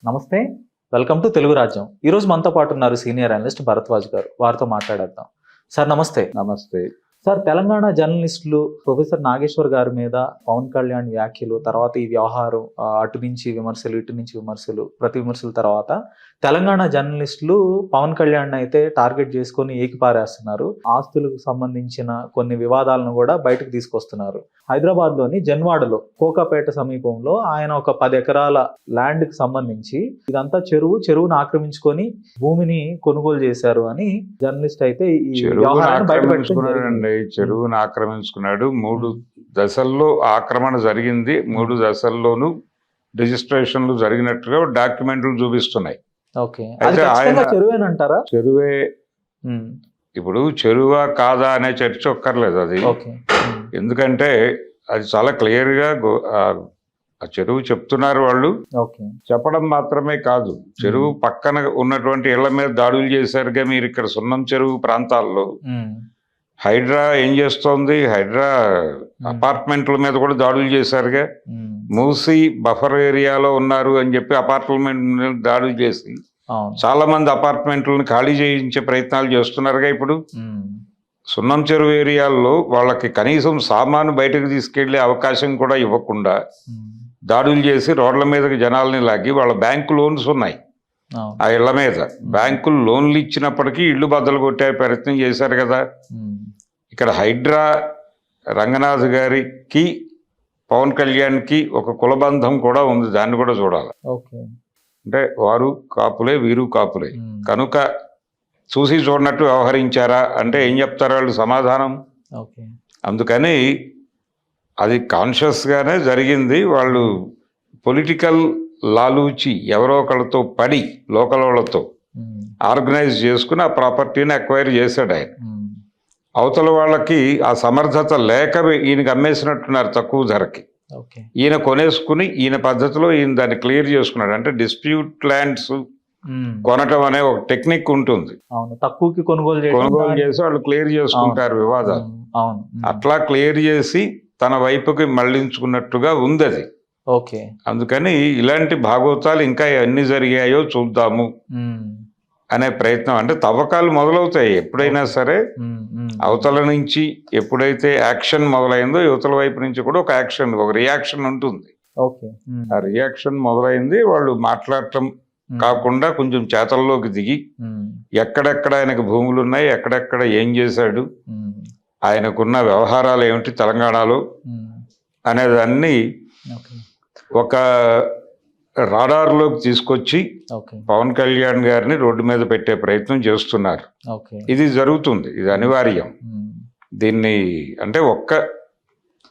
నమస్తే. Welcome to Telugu రాజ్యం. ఈరోజు మనతో పాటు ఉన్నారు సీనియర్ అనలిస్ట్ భరద్వాజ్ గారు. వారితో మాట్లాడేద్దాం. సార్ నమస్తే. నమస్తే. సార్, తెలంగాణ జర్నలిస్టులు ప్రొఫెసర్ నాగేశ్వర్ గారి మీద పవన్ కళ్యాణ్ వ్యాఖ్యలు, తర్వాత ఈ వ్యవహారం, అటు నుంచి విమర్శలు, ఇటు నుంచి విమర్శలు, ప్రతి విమర్శల తర్వాత తెలంగాణ జర్నలిస్టులు పవన్ కళ్యాణ్ అయితే టార్గెట్ చేసుకొని ఏకిపారేస్తున్నారు. ఆస్తులకు సంబంధించిన కొన్ని వివాదాలను కూడా బయటకు తీసుకొస్తున్నారు. హైదరాబాద్ లోని జన్వాడలో కోకాపేట సమీపంలో ఆయన ఒక 10 ఎకరాల ల్యాండ్ కి సంబంధించి ఇదంతా చెరువును ఆక్రమించుకొని భూమిని కొనుగోలు చేశారు అని జర్నలిస్ట్ అయితే ఈ వ్యవహారాన్ని బయటపెట్టుకున్నారండి. చెరువును ఆక్రమించుకున్నాడు. 3 దశల్లో ఆక్రమణ జరిగింది. 3 దశల్లోనూ రిజిస్ట్రేషన్లు జరిగినట్టుగా డాక్యుమెంట్లు చూపిస్తున్నాయి. చెరువేనంటారా? చెరువే. ఇప్పుడు చెరువా కాదా అనే చర్చ ఒక్కర్లేదు అది. ఎందుకంటే అది చాలా క్లియర్ గా ఆ చెరువు చెప్తున్నారు వాళ్ళు. చెప్పడం మాత్రమే కాదు, చెరువు పక్కన ఉన్నటువంటి ఇళ్ల మీద దాడులు చేశారుగా మీరు. ఇక్కడ సున్నం చెరువు ప్రాంతాల్లో హైడ్రా ఏం చేస్తోంది? హైడ్రా అపార్ట్మెంట్ల మీద కూడా దాడులు చేశారుగా. మూసి బఫర్ ఏరియాలో ఉన్నారు అని చెప్పి అపార్ట్మెంట్ మీద దాడులు చేసి చాలా మంది అపార్ట్మెంట్లను ఖాళీ చేయించే ప్రయత్నాలు చేస్తున్నారుగా. ఇప్పుడు సున్నం చెరువు ఏరియాల్లో వాళ్ళకి కనీసం సామాను బయటకు తీసుకెళ్లే అవకాశం కూడా ఇవ్వకుండా దాడులు చేసి రోడ్ల మీదకి జనాల్ని లాగి వాళ్ళ బ్యాంకు లోన్స్ ఉన్నాయి ఆ ఇళ్ల మీద. బ్యాంకులు లోన్లు ఇచ్చినప్పటికీ ఇళ్లు బద్దలు కొట్టే ప్రయత్నం చేశారు కదా. ఇక్కడ హైడ్రా రంగనాథ్ గారికి పవన్ కళ్యాణ్కి ఒక కులబంధం కూడా ఉంది. దాన్ని కూడా చూడాలి. అంటే వారు కాపులే, వీరు కాపులే కనుక చూసి చూడనట్టు వ్యవహరించారా అంటే ఏం చెప్తారు వాళ్ళు సమాధానం? అందుకని అది కాన్షియస్గానే జరిగింది. వాళ్ళు పొలిటికల్ లాలూచి ఎవరో ఒకళ్ళతో పడి లోకల్ వాళ్ళతో ఆర్గనైజ్ చేసుకుని ఆ ప్రాపర్టీని అక్వైర్ చేశాడు ఆయన. అవతల వాళ్ళకి ఆ సమర్థత లేక ఈయనకి అమ్మేసినట్టున్నారు తక్కువ ధరకి. ఈయన కొనేసుకుని ఈయన పద్ధతిలో ఈయన దాన్ని క్లియర్ చేసుకున్నాడు. అంటే డిస్ప్యూట్ ల్యాండ్స్ కొనటం అనే ఒక టెక్నిక్ ఉంటుంది. తక్కువకి కొనుగోలు చేసి వాళ్ళు క్లియర్ చేసుకుంటారు వివాదాలు. అట్లా క్లియర్ చేసి తన వైపుకి మళ్లించుకున్నట్టుగా ఉంది అది. అందుకని ఇలాంటి భాగవతాలు ఇంకా ఎన్ని జరిగాయో చూద్దాము అనే ప్రయత్నం. అంటే తవ్వకాలు మొదలవుతాయి ఎప్పుడైనా సరే. అవతల నుంచి ఎప్పుడైతే యాక్షన్ మొదలైందో యువతల వైపు నుంచి కూడా ఒక యాక్షన్, ఒక రియాక్షన్ ఉంటుంది. ఆ రియాక్షన్ మొదలైంది. వాళ్ళు మాట్లాడటం కాకుండా కొంచెం చేతల్లోకి దిగి ఎక్కడెక్కడ ఆయనకు భూములు ఉన్నాయి, ఎక్కడెక్కడ ఏం చేశాడు, ఆయనకున్న వ్యవహారాలు ఏమిటి తెలంగాణలో అనేదాన్ని ఒక రాడార్లోకి తీసుకొచ్చి పవన్ కళ్యాణ్ గారిని రోడ్డు మీద పెట్టే ప్రయత్నం చేస్తున్నారు. ఇది జరుగుతుంది, ఇది అనివార్యం. దీన్ని అంటే ఒక్క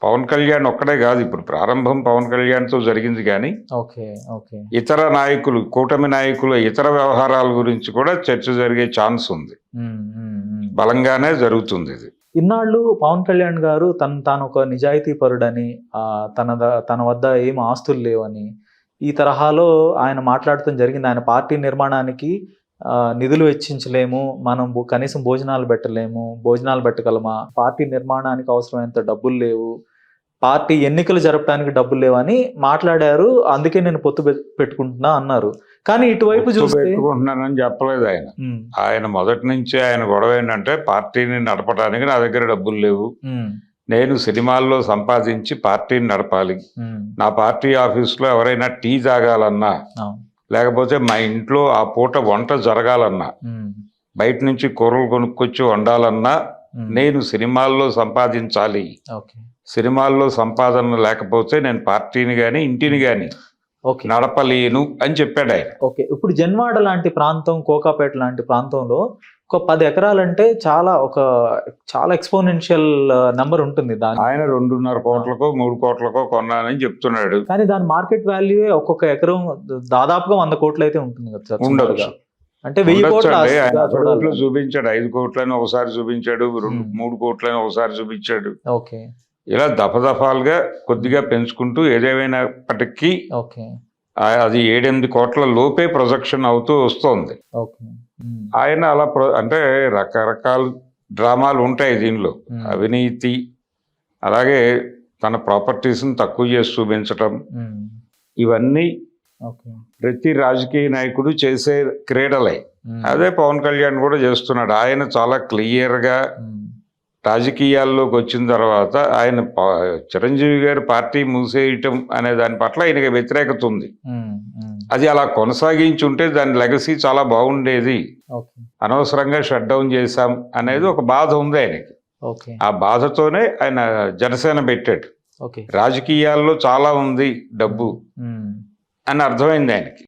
పవన్ కళ్యాణ్ ఒక్కడే కాదు, ఇప్పుడు ప్రారంభం పవన్ కళ్యాణ్తో జరిగింది. కానీ ఇతర నాయకులు, కూటమి నాయకులు ఇతర వ్యవహారాల గురించి కూడా చర్చ జరిగే ఛాన్స్ ఉంది. బలంగానే జరుగుతుంది ఇది. ఇన్నాళ్ళు పవన్ కళ్యాణ్ గారు తాను ఒక నిజాయితీ పరుడని, తన వద్ద ఏం ఆస్తులు లేవని ఈ తరహాలో ఆయన మాట్లాడటం జరిగింది. ఆయన పార్టీ నిర్మాణానికి నిధులు వెచ్చించలేము, మనం కనీసం భోజనాలు పెట్టగలమా, పార్టీ నిర్మాణానికి అవసరమైనంత డబ్బులు లేవు, పార్టీ ఎన్నికలు జరపడానికి డబ్బులు లేవు అని మాట్లాడారు. అందుకే నేను పొత్తు పెట్టుకుంటున్నా అన్నారు. కానీ ఇటువైపు పెట్టుకుంటున్నానని చెప్పలేదు ఆయన. ఆయన మొదటి నుంచి ఆయన గొడవ ఏంటంటే పార్టీని నడపడానికి నా దగ్గర డబ్బులు లేవు, నేను సినిమాల్లో సంపాదించి పార్టీని నడపాలి, నా పార్టీ ఆఫీసులో ఎవరైనా టీ తాగాలన్నా, లేకపోతే మా ఇంట్లో ఆ పూట వంట జరగాలన్నా, బయట నుంచి కూరలు కొనుక్కొచ్చి వండాలన్నా నేను సినిమాల్లో సంపాదించాలి. సినిమాల్లో సంపాదన లేకపోతే నేను పార్టీని గాని ఇంటిని గాని నడపలేను అని చెప్పాడు ఆయన. ఇప్పుడు జన్వాడ లాంటి ప్రాంతం, కోకాపేట లాంటి ప్రాంతంలో ఒక 10 ఎకరాలంటే చాలా ఎక్స్పోనెన్షియల్ నెంబర్ ఉంటుంది. ఆయన 2.5 కోట్లకో 3 కోట్లకో కొన్నానని చెప్తున్నాడు. కానీ దాని మార్కెట్ వాల్యూ ఒక్కొక్క ఎకరం దాదాపుగా 100 కోట్లు అయితే ఉంటుంది కదా. ఉండొచ్చు. అంటే 1000 కోట్లు చూపించాడు. 5 కోట్లని ఒకసారి చూపించాడు, 3 కోట్లని ఒకసారి చూపించాడు. ఇలా దఫదఫాలుగా కొద్దిగా పెంచుకుంటూ ఏదేమైనప్పటికీ అది 7-8 కోట్ల లోపే ప్రొజెక్షన్ అవుతూ వస్తోంది. ఆయన అలా అంటే రకరకాల డ్రామాలు ఉంటాయి దీనిలో. అవినీతి, అలాగే తన ప్రాపర్టీస్ని తక్కువ చేసి చూపించటం, ఇవన్నీ ఓకే. ప్రతి రాజకీయ నాయకుడు చేసే క్రీడలే. అదే పవన్ కళ్యాణ్ కూడా చేస్తున్నాడు. ఆయన చాలా క్లియర్గా రాజకీయాల్లోకి వచ్చిన తర్వాత ఆయన చిరంజీవి గారి పార్టీ మూసేయటం అనే దాని పట్ల ఆయనకి వ్యతిరేకత ఉంది. అది అలా కొనసాగించి ఉంటే దాని లెగసీ చాలా బాగుండేది. అనవసరంగా షట్ డౌన్ చేశాం అనేది ఒక బాధ ఉంది ఆయనకి. ఆ బాధతోనే ఆయన జనసేన పెట్టాడు. రాజకీయాల్లో చాలా ఉంది డబ్బు అని అర్థమైంది ఆయనకి.